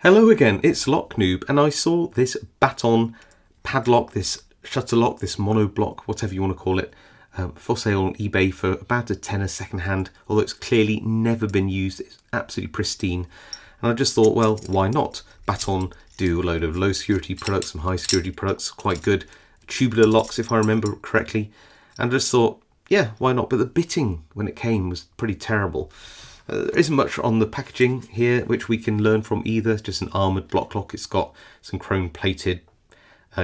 Hello again, it's Noob, and I saw this Baton padlock, this shutter lock, this mono block, whatever you want to call it, for sale on eBay for about a tenner second hand, although it's clearly never been used. It's absolutely pristine. And I just thought, well, why not? Baton do a load of low security products, some high security products, quite good. Tubular locks, if I remember correctly. And I just thought, yeah, why not? But the bitting when it came was pretty terrible. There isn't much on the packaging here which we can learn from either. It's just an armoured Blocklock. It's got some chrome plated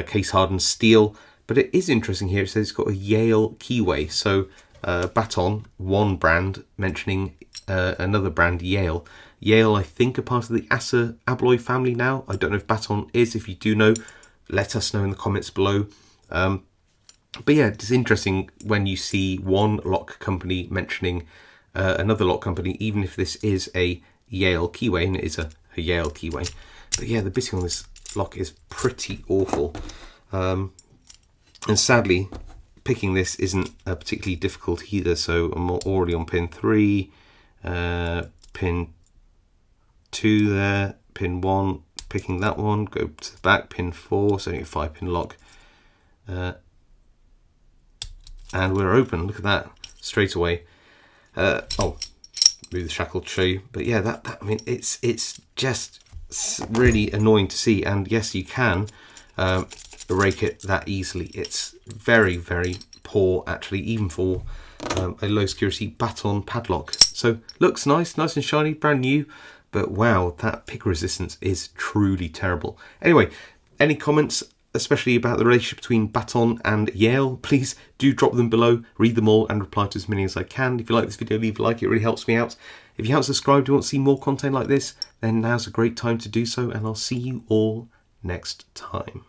case hardened steel, but it is interesting here. It says it's got a Yale keyway. So Baton, one brand, mentioning another brand, Yale. Yale, I think, are part of the Acer Abloy family now. I don't know if Baton is. If you do know, let us know in the comments below. But yeah, it's interesting when you see one lock company mentioning another lock company, even if this is a Yale keyway, and it is a Yale keyway. But yeah, the bitting on this lock is pretty awful. And sadly, picking this isn't particularly difficult either. So I'm already on pin 3, pin 2 there, pin 1, picking that one, go to the back, pin 4, so a 5-pin lock. And we're open, look at that, straight away. I'll move the shackle to show you, but yeah, that I mean, it's just really annoying to see. And yes, you can rake it that easily. It's very, very poor actually, even for a low security Baton padlock. So looks nice and shiny, brand new, but wow, that pick resistance is truly terrible. Anyway, any comments, especially about the relationship between Baton and Yale, please do drop them below, read them all and reply to as many as I can. If you like this video, leave a like, it really helps me out. If you haven't subscribed and want to see more content like this, then now's a great time to do so, and I'll see you all next time.